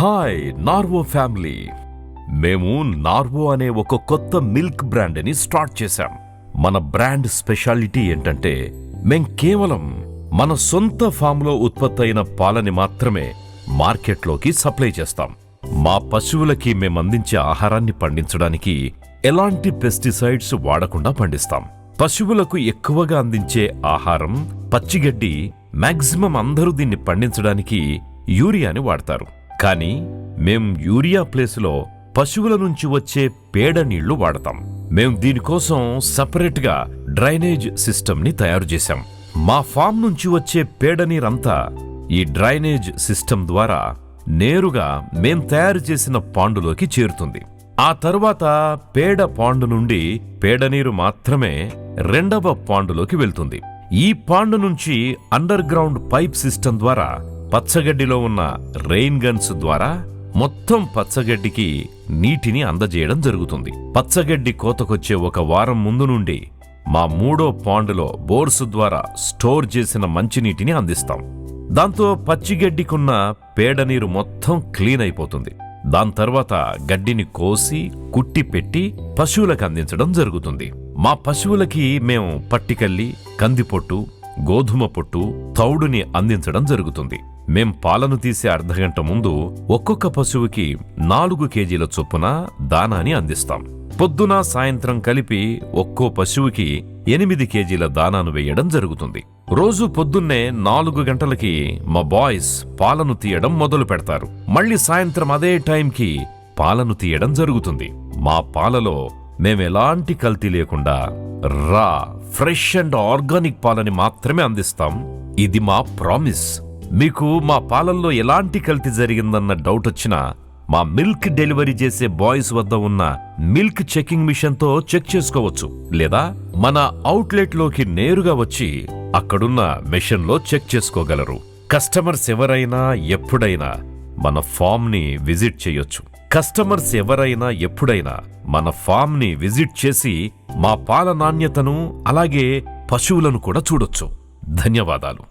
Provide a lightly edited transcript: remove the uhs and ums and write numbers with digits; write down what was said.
Hi నార్వో family, మేము నార్వో అనే ఒక కొత్త మిల్క్ బ్రాండ్ని స్టార్ట్ చేశాం. మన బ్రాండ్ స్పెషాలిటీ ఏంటంటే మేం కేవలం మన సొంత ఫామ్లో ఉత్పత్తి అయిన పాలని మాత్రమే మార్కెట్లోకి సప్లై చేస్తాం. మా పశువులకి మేమందించే ఆహారాన్ని పండించడానికి ఎలాంటి పెస్టిసైడ్స్ వాడకుండా పండిస్తాం. పశువులకు ఎక్కువగా అందించే ఆహారం పచ్చిగడ్డి. మాక్సిమం అందరూ దీన్ని పండించడానికి యూరియాని వాడతారు. కానీ మేం యూరియా ప్లేస్లో పశువుల నుంచి వచ్చే పేడ నీళ్లు వాడతాం. మేం దీనికోసం సపరేట్గా డ్రైనేజ్ సిస్టమ్ని తయారు చేశాం. మా ఫామ్ నుంచి వచ్చే పేడ నీరంతా ఈ డ్రైనేజ్ సిస్టమ్ ద్వారా నేరుగా మేం తయారు చేసిన పాండులోకి చేరుతుంది. ఆ తరువాత పేడ పాండు నుండి పేడ నీరు మాత్రమే రెండవ పాండులోకి వెళ్తుంది. ఈ పాండు నుంచి అండర్ గ్రౌండ్ పైప్ సిస్టమ్ ద్వారా పచ్చగడ్డిలో ఉన్న రెయిన్ గన్స్ ద్వారా మొత్తం పచ్చగడ్డికి నీటిని అందజేయడం జరుగుతుంది. పచ్చగడ్డి కోతకొచ్చే ఒక వారం ముందు నుండి మా మూడో పాండులో బోర్సు ద్వారా స్టోర్ చేసిన మంచినీటిని అందిస్తాం. దాంతో పచ్చిగడ్డికున్న పేడ నీరు మొత్తం క్లీన్ అయిపోతుంది. దాని తర్వాత గడ్డిని కోసి కుట్టి పెట్టి పశువులకు అందించడం జరుగుతుంది. మా పశువులకి మేము పట్టికల్లి, కందిపొట్టు, గోధుమ పొట్టు, తౌడుని అందించడం జరుగుతుంది. మేం పాలను తీసే అర్ధగంట ముందు ఒక్కొక్క పశువుకి 4 కేజీల చొప్పున దానాని అందిస్తాం. పొద్దున సాయంత్రం కలిపి ఒక్కో పశువుకి 8 కేజీల దానాను వేయడం జరుగుతుంది. రోజు పొద్దున్నే 4 గంటలకి మా బాయ్స్ పాలను తీయడం మొదలు పెడతారు. మళ్ళీ సాయంత్రం అదే టైంకి పాలను తీయడం జరుగుతుంది. మా పాలలో మేమెలాంటి కల్తీ లేకుండా రా, ఫ్రెష్ అండ్ ఆర్గానిక్ పాలని మాత్రమే అందిస్తాం. ఇది మా ప్రామిస్. మీకు మా పాలల్లో ఎలాంటి కల్తీ జరిగిందన్న డౌట్ వచ్చినా మా మిల్క్ డెలివరీ చేసే బాయ్స్ వద్ద ఉన్న మిల్క్ చెకింగ్ మిషన్తో చెక్ చేసుకోవచ్చు. లేదా మన అవుట్లెట్లోకి నేరుగా వచ్చి అక్కడున్న మెషిన్లో చెక్ చేసుకోగలరు. కస్టమర్స్ ఎవరైనా ఎప్పుడైనా మన ఫామ్ని విజిట్ చేయొచ్చు. కస్టమర్స్ ఎవరైనా ఎప్పుడైనా మన ఫామ్ని విజిట్ చేసి మా పాల నాణ్యతను అలాగే పశువులను కూడా చూడొచ్చు. ధన్యవాదాలు.